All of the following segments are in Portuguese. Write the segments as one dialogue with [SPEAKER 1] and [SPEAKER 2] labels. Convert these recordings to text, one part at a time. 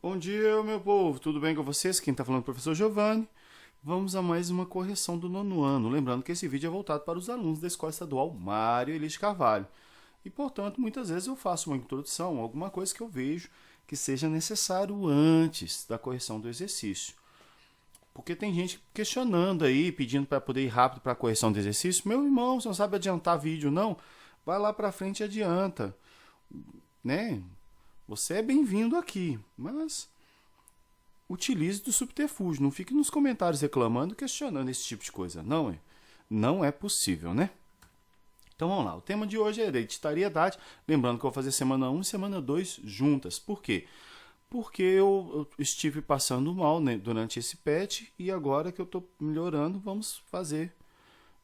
[SPEAKER 1] Bom dia, meu povo. Tudo bem com vocês? Quem está falando é o professor Giovanni. Vamos a mais uma correção do nono ano. Lembrando que esse vídeo é voltado para os alunos da Escola Estadual Mário Elis de Carvalho. E, portanto, muitas vezes eu faço uma introdução, alguma coisa que eu vejo que seja necessário antes da correção do exercício. Porque tem gente questionando aí, pedindo para poder ir rápido para a correção do exercício. Meu irmão, você não sabe adiantar vídeo, não? Vai lá para frente e adianta, né? Você é bem-vindo aqui, mas utilize do subterfúgio. Não fique nos comentários reclamando, questionando esse tipo de coisa. Não é possível, né? Então vamos lá. O tema de hoje é hereditariedade. Lembrando que eu vou fazer semana 1 e semana 2 juntas. Por quê? Porque eu estive passando mal, né, durante esse PET e agora que eu estou melhorando, vamos fazer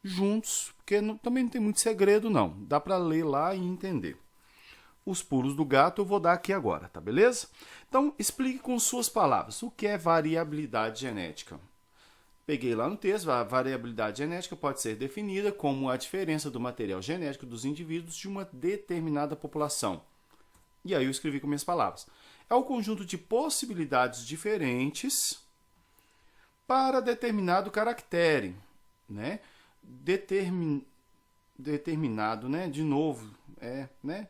[SPEAKER 1] juntos. Porque também não tem muito segredo, não. Dá para ler lá e entender. Os pulos do gato eu vou dar aqui agora, tá beleza? Então, explique com suas palavras o que é variabilidade genética. Peguei lá no texto, a variabilidade genética pode ser definida como a diferença do material genético dos indivíduos de uma determinada população. E aí eu escrevi com minhas palavras. É o conjunto de possibilidades diferentes para determinado caractere, né? Determinado, né? De novo, né?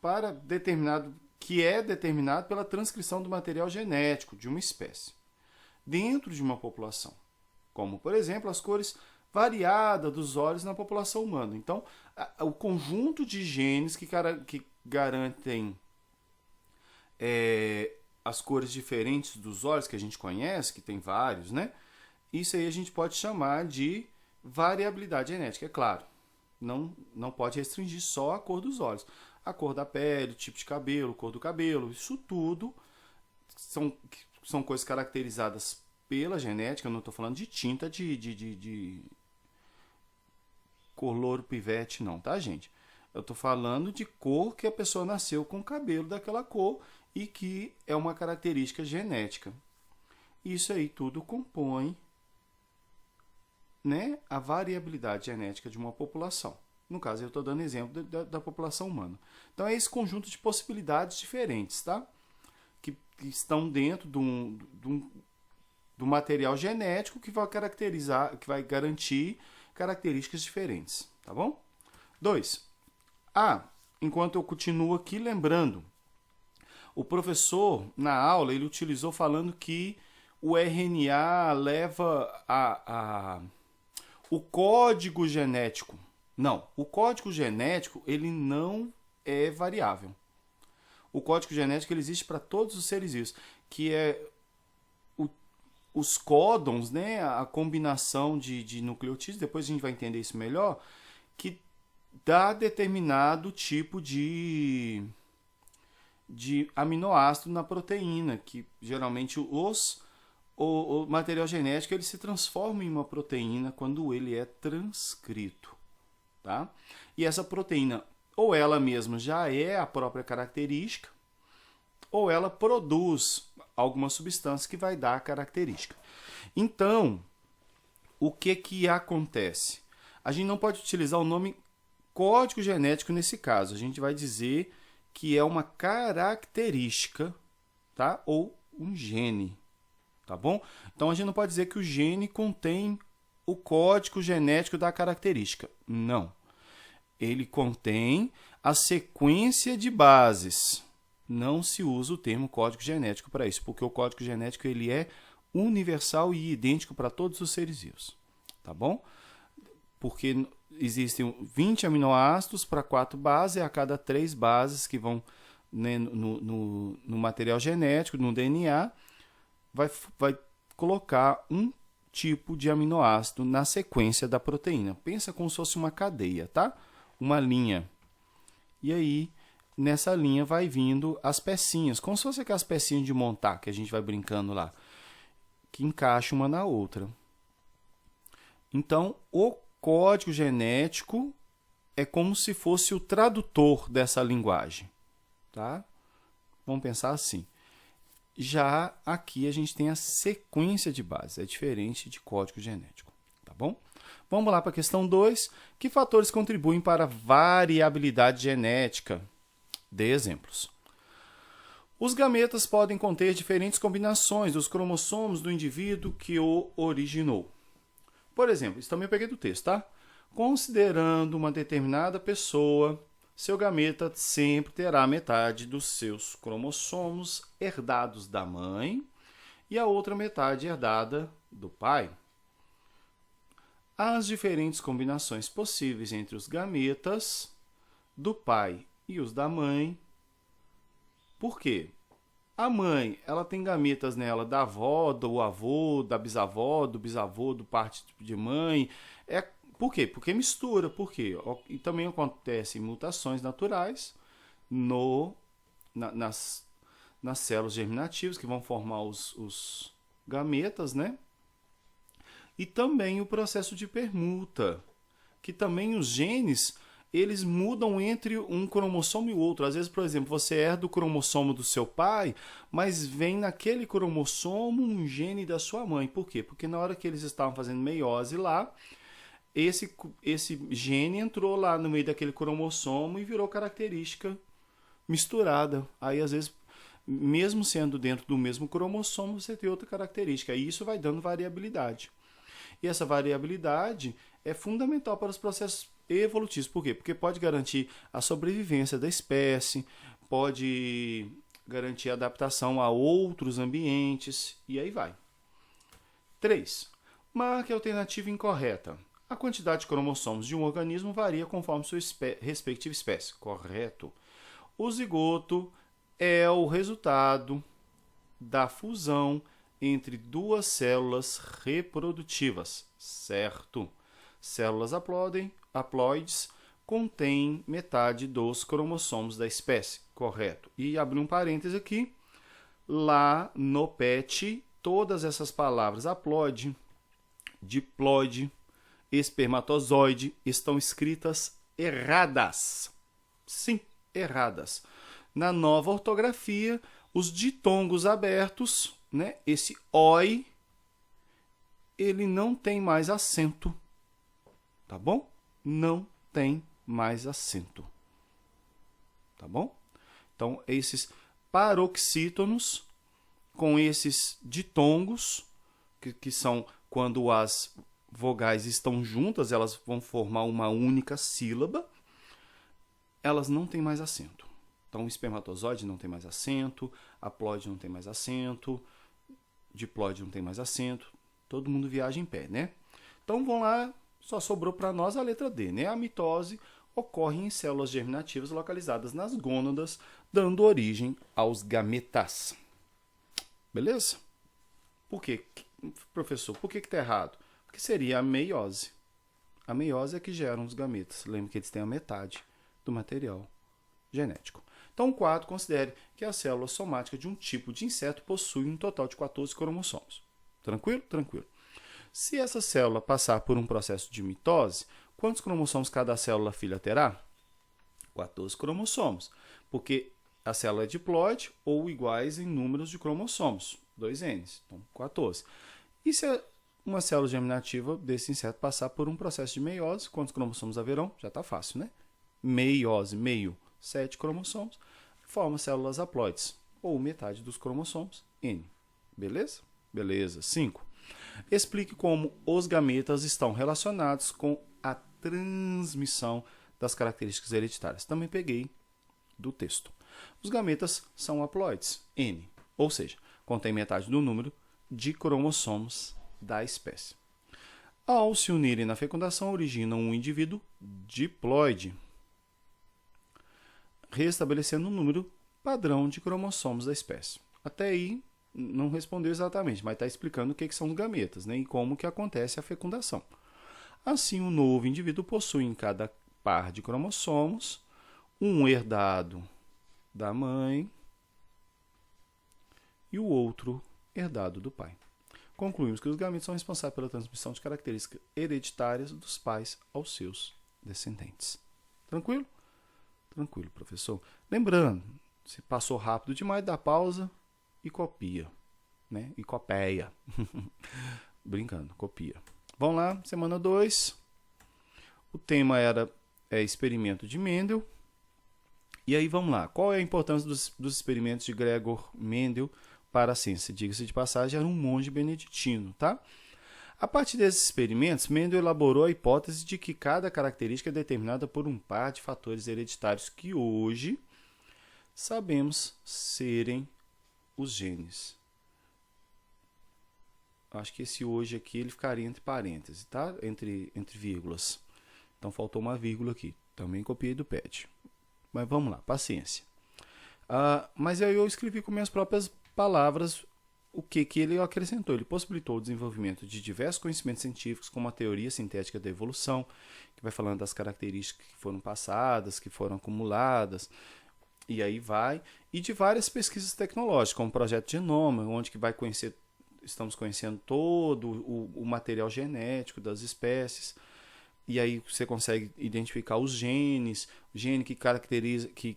[SPEAKER 1] Para determinado, que é determinado pela transcrição do material genético de uma espécie dentro de uma população, como, por exemplo, as cores variadas dos olhos na população humana. Então, o conjunto de genes que garantem as cores diferentes dos olhos, que a gente conhece, que tem vários, né? Isso aí a gente pode chamar de variabilidade genética, é claro. Não pode restringir só a cor dos olhos. A cor da pele, o tipo de cabelo, cor do cabelo, isso tudo são coisas caracterizadas pela genética. Eu não estou falando de tinta de cor louro pivete, não, tá, gente? Eu estou falando de cor que a pessoa nasceu com o cabelo daquela cor e que é uma característica genética. Isso aí tudo compõe, né, a variabilidade genética de uma população. No caso, eu estou dando exemplo da população humana. Então, é esse conjunto de possibilidades diferentes, tá? Que estão dentro do material genético que vai caracterizar, que vai garantir características diferentes, tá bom? 2. Enquanto eu continuo aqui lembrando, o professor, na aula, ele utilizou falando que o RNA leva o código genético. Não, o código genético ele não é variável. O código genético ele existe para todos os seres vivos, que é os códons, né, a combinação de nucleotídeos, depois a gente vai entender isso melhor, que dá determinado tipo de aminoácido na proteína, que geralmente o material genético ele se transforma em uma proteína quando ele é transcrito. Tá? E essa proteína, ou ela mesma já é a própria característica, ou ela produz alguma substância que vai dar a característica. Então, o que acontece? A gente não pode utilizar o nome código genético nesse caso. A gente vai dizer que é uma característica, tá? Ou um gene, tá bom? Então, a gente não pode dizer que o gene contém o código genético da característica. Não. Ele contém a sequência de bases. Não se usa o termo código genético para isso, porque o código genético ele é universal e idêntico para todos os seres vivos. Tá bom? Porque existem 20 aminoácidos para 4 bases, a cada 3 bases que vão, né, no material genético, no DNA, vai colocar um tipo de aminoácido na sequência da proteína. Pensa como se fosse uma cadeia, tá? Uma linha. E aí, nessa linha vai vindo as pecinhas, como se fosse aquelas pecinhas de montar que a gente vai brincando lá, que encaixa uma na outra. Então, o código genético é como se fosse o tradutor dessa linguagem, tá? Vamos pensar assim. Já aqui a gente tem a sequência de bases, é diferente de código genético, tá bom? Vamos lá para a questão 2. Que fatores contribuem para a variabilidade genética? Dê exemplos. Os gametas podem conter diferentes combinações dos cromossomos do indivíduo que o originou. Por exemplo, isso também eu peguei do texto, tá? Considerando uma determinada pessoa, seu gameta sempre terá metade dos seus cromossomos herdados da mãe e a outra metade herdada do pai. As diferentes combinações possíveis entre os gametas do pai e os da mãe. Por quê? A mãe, ela tem gametas nela da avó, do avô, da bisavó, do bisavô, do parte de mãe. Por quê? Porque mistura. Por quê? E também acontecem mutações naturais nas células germinativas que vão formar os gametas, né? E também o processo de permuta, que também os genes, eles mudam entre um cromossomo e o outro. Às vezes, por exemplo, você herda o cromossomo do seu pai, mas vem naquele cromossomo um gene da sua mãe. Por quê? Porque na hora que eles estavam fazendo meiose lá, esse gene entrou lá no meio daquele cromossomo e virou característica misturada. Aí, às vezes, mesmo sendo dentro do mesmo cromossomo, você tem outra característica. E isso vai dando variabilidade. E essa variabilidade é fundamental para os processos evolutivos. Por quê? Porque pode garantir a sobrevivência da espécie, pode garantir a adaptação a outros ambientes, e aí vai. 3. Marque a alternativa incorreta. A quantidade de cromossomos de um organismo varia conforme sua respectiva espécie. Correto. O zigoto é o resultado da fusão entre duas células reprodutivas. Certo. Células haploides contêm metade dos cromossomos da espécie. Correto. E abri um parêntese aqui. Lá no PET, todas essas palavras haploide, diploide, espermatozoide estão escritas erradas. Sim, erradas. Na nova ortografia, os ditongos abertos, né? Esse oi, ele não tem mais acento. Tá bom? Não tem mais acento. Tá bom? Então, esses paroxítonos com esses ditongos, que são quando as vogais estão juntas, elas vão formar uma única sílaba, elas não têm mais acento. Então, o espermatozoide não tem mais acento, haploide não tem mais acento, diploide não tem mais acento. Todo mundo viaja em pé, né? Então, vamos lá, só sobrou para nós a letra D, né? A mitose ocorre em células germinativas localizadas nas gônadas, dando origem aos gametas. Beleza? Por quê? Professor, por que está errado? Porque seria a meiose. A meiose é que gera os gametas. Lembre que eles têm a metade do material genético. Então, 4, considere que a célula somática de um tipo de inseto possui um total de 14 cromossomos. Tranquilo? Tranquilo. Se essa célula passar por um processo de mitose, quantos cromossomos cada célula filha terá? 14 cromossomos, porque a célula é diploide ou iguais em números de cromossomos, 2Ns, então 14. E se uma célula germinativa desse inseto passar por um processo de meiose, quantos cromossomos haverão? Já está fácil, né? Meiose, meio, 7 cromossomos, forma células haploides, ou metade dos cromossomos, N. Beleza? Beleza. 5. Explique como os gametas estão relacionados com a transmissão das características hereditárias. Também peguei do texto. Os gametas são haploides, N, ou seja, contém metade do número de cromossomos da espécie. Ao se unirem na fecundação, originam um indivíduo diploide, restabelecendo o número padrão de cromossomos da espécie. Até aí, não respondeu exatamente, mas está explicando o que são os gametas, né, e como que acontece a fecundação. Assim, o novo indivíduo possui em cada par de cromossomos um herdado da mãe e o outro herdado do pai. Concluímos que os gametas são responsáveis pela transmissão de características hereditárias dos pais aos seus descendentes. Tranquilo? Tranquilo, professor. Lembrando, se passou rápido demais, dá pausa e copia, né? E copeia. Brincando, copia. Vamos lá, semana 2. O tema era experimento de Mendel. E aí vamos lá. Qual é a importância dos experimentos de Gregor Mendel para a ciência? Diga-se de passagem, era um monge beneditino, tá? A partir desses experimentos, Mendel elaborou a hipótese de que cada característica é determinada por um par de fatores hereditários que hoje sabemos serem os genes. Acho que esse hoje aqui ele ficaria entre parênteses, tá? Entre vírgulas. Então faltou uma vírgula aqui. Também copiei do PET. Mas vamos lá, paciência. Mas aí eu escrevi com minhas próprias palavras o que ele acrescentou. Ele possibilitou o desenvolvimento de diversos conhecimentos científicos, como a teoria sintética da evolução, que vai falando das características que foram passadas, que foram acumuladas, e aí vai. E de várias pesquisas tecnológicas, como o Projeto Genoma, onde que estamos conhecendo todo o material genético das espécies. E aí você consegue identificar os genes, o gene que caracteriza, que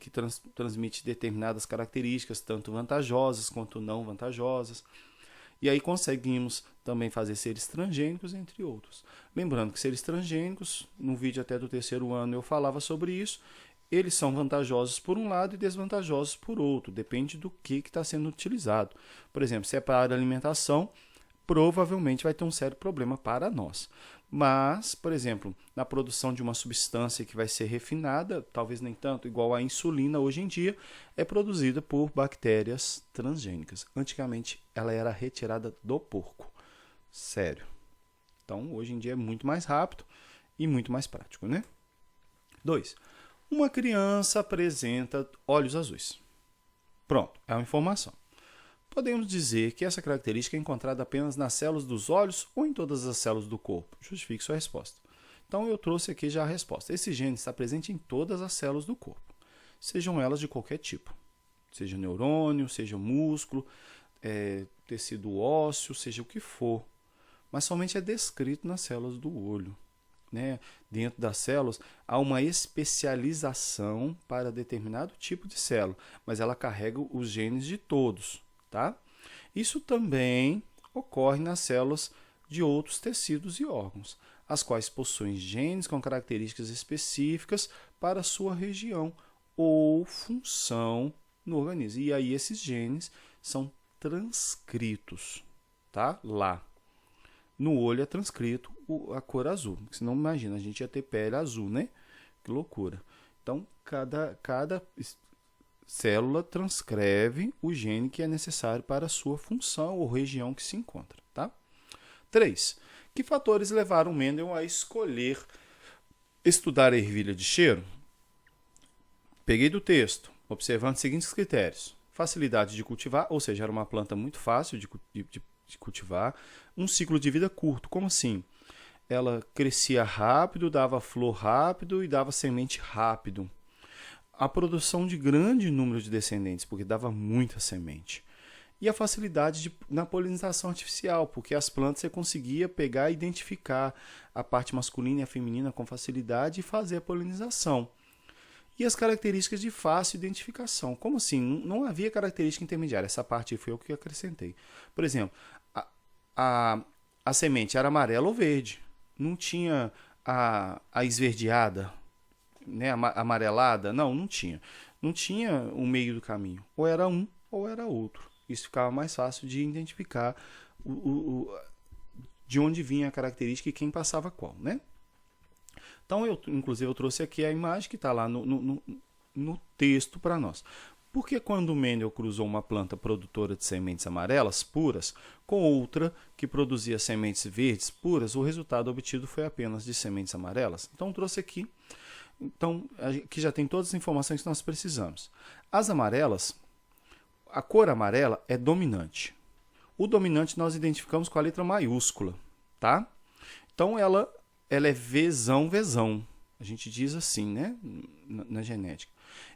[SPEAKER 1] transmite determinadas características, tanto vantajosas quanto não vantajosas. E aí conseguimos também fazer seres transgênicos, entre outros. Lembrando que seres transgênicos, no vídeo até do 3º ano eu falava sobre isso, eles são vantajosos por um lado e desvantajosos por outro, depende do que está sendo utilizado. Por exemplo, se é para alimentação, provavelmente vai ter um sério problema para nós. Mas, por exemplo, na produção de uma substância que vai ser refinada, talvez nem tanto, igual a insulina hoje em dia, é produzida por bactérias transgênicas. Antigamente, ela era retirada do porco. Sério. Então, hoje em dia é muito mais rápido e muito mais prático, né? 2. Uma criança apresenta olhos azuis. Pronto, é uma informação. Podemos dizer que essa característica é encontrada apenas nas células dos olhos ou em todas as células do corpo? Justifique sua resposta. Então, eu trouxe aqui já a resposta. Esse gene está presente em todas as células do corpo, sejam elas de qualquer tipo. Seja neurônio, seja músculo, tecido ósseo, seja o que for. Mas somente é descrito nas células do olho. Né? Dentro das células, há uma especialização para determinado tipo de célula, mas ela carrega os genes de todos. Tá? Isso também ocorre nas células de outros tecidos e órgãos, as quais possuem genes com características específicas para sua região ou função no organismo. E aí esses genes são transcritos, tá? Lá. No olho é transcrito a cor azul. Senão, imagina, a gente ia ter pele azul, né? Que loucura. Então, cada célula transcreve o gene que é necessário para a sua função ou região que se encontra. Tá? 3. Que fatores levaram Mendel a escolher estudar a ervilha de cheiro? Peguei do texto, observando os seguintes critérios. Facilidade de cultivar, ou seja, era uma planta muito fácil de cultivar. Um ciclo de vida curto, como assim? Ela crescia rápido, dava flor rápido e dava semente rápido. A produção de grande número de descendentes, porque dava muita semente. E a facilidade na polinização artificial, porque as plantas você conseguia pegar e identificar a parte masculina e a feminina com facilidade e fazer a polinização. E as características de fácil identificação. Como assim? Não havia característica intermediária. Essa parte foi eu que acrescentei. Por exemplo, a semente era amarela ou verde. Não tinha a esverdeada, né, amarelada, não tinha. Não tinha o meio do caminho. Ou era um ou era outro. Isso ficava mais fácil de identificar de onde vinha a característica e quem passava qual, né? Então, inclusive, eu trouxe aqui a imagem que está lá no texto para nós. Porque quando Mendel cruzou uma planta produtora de sementes amarelas puras com outra que produzia sementes verdes puras, o resultado obtido foi apenas de sementes amarelas? Então, trouxe aqui. Então, aqui já tem todas as informações que nós precisamos. As amarelas, a cor amarela é dominante. O dominante nós identificamos com a letra maiúscula, tá? Então, ela é Vzão. A gente diz assim, né? Na genética.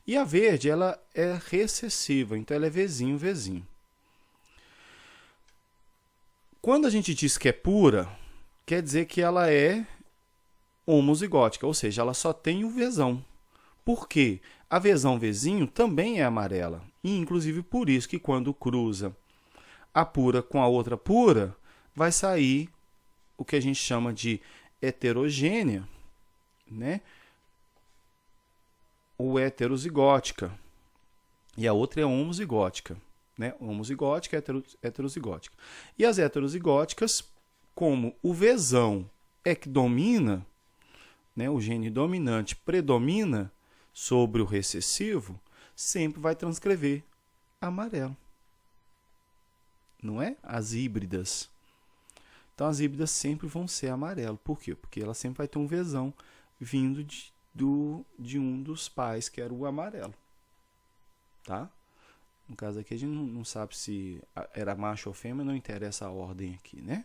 [SPEAKER 1] E a verde, ela é recessiva, então ela é Vzinho. Quando a gente diz que é pura, quer dizer que ela é homozigótica, ou seja, ela só tem o Vzão. Por quê? A Vzinho também é amarela. E, inclusive, por isso que quando cruza a pura com a outra pura, vai sair o que a gente chama de heterogênea, né? ou heterozigótica. E a outra é homozigótica. Né? Homozigótica e heterozigótica. E as heterozigóticas, como o Vzão é que domina, né? O gene dominante predomina sobre o recessivo, sempre vai transcrever amarelo. Não é? As híbridas. Então, as híbridas sempre vão ser amarelo. Por quê? Porque ela sempre vai ter um Vzão vindo de um dos pais, que era o amarelo. Tá? No caso aqui, a gente não sabe se era macho ou fêmea, não interessa a ordem aqui, né?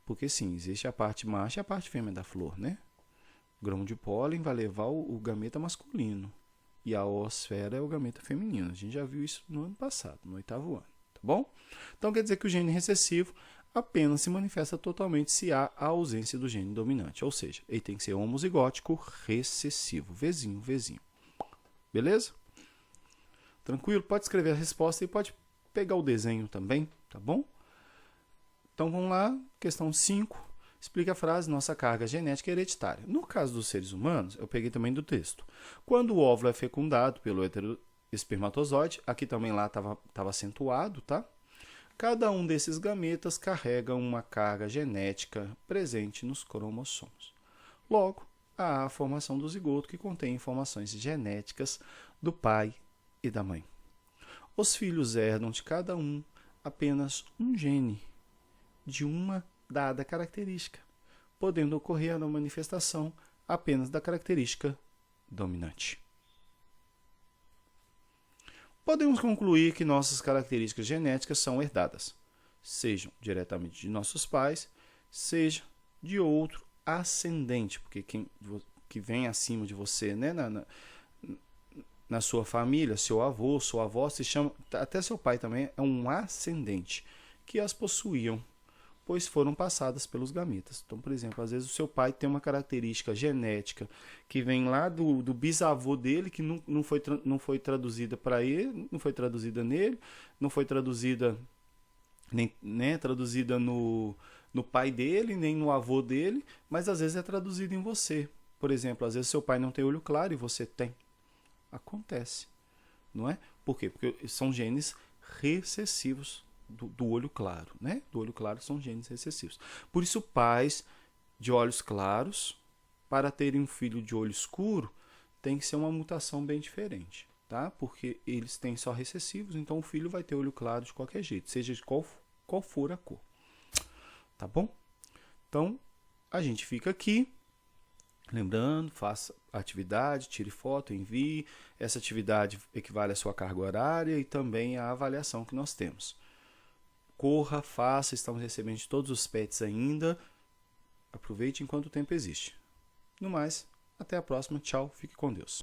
[SPEAKER 1] Porque sim, existe a parte macho e a parte fêmea da flor, né? O grão de pólen vai levar o gameta masculino e a oosfera é o gameta feminino. A gente já viu isso no ano passado, no 8º ano, tá bom? Então quer dizer que o gene recessivo apenas se manifesta totalmente se há a ausência do gene dominante, ou seja, ele tem que ser homozigótico recessivo, Vzinho. Beleza? Tranquilo? Pode escrever a resposta e pode pegar o desenho também, tá bom? Então vamos lá, questão 5. Explica a frase, nossa carga genética é hereditária. No caso dos seres humanos, eu peguei também do texto. Quando o óvulo é fecundado pelo heteroespermatozoide, aqui também lá estava acentuado, tá? Cada um desses gametas carrega uma carga genética presente nos cromossomos. Logo, há a formação do zigoto, que contém informações genéticas do pai e da mãe. Os filhos herdam de cada um apenas um gene de uma dada característica, podendo ocorrer a manifestação apenas da característica dominante. Podemos concluir que nossas características genéticas são herdadas, sejam diretamente de nossos pais, seja de outro ascendente, porque quem que vem acima de você, né, na sua família, seu avô, sua avó, se chama, até seu pai também é um ascendente, que as possuíam, pois foram passadas pelos gametas. Então, por exemplo, às vezes o seu pai tem uma característica genética que vem lá do bisavô dele, que não foi traduzida para ele, não foi traduzida nele, não foi traduzida, nem traduzida no pai dele, nem no avô dele, mas às vezes é traduzida em você. Por exemplo, às vezes seu pai não tem olho claro e você tem. Acontece, não é? Por quê? Porque são genes recessivos do olho claro, né? Do olho claro são genes recessivos. Por isso, pais de olhos claros, para terem um filho de olho escuro, tem que ser uma mutação bem diferente, tá? Porque eles têm só recessivos, então o filho vai ter olho claro de qualquer jeito, seja de qual for a cor. Tá bom? Então, a gente fica aqui. Lembrando, faça a atividade, tire foto, envie. Essa atividade equivale à sua carga horária e também à avaliação que nós temos. Corra, faça, estamos recebendo de todos os pets ainda. Aproveite enquanto o tempo existe. No mais, até a próxima. Tchau, fique com Deus.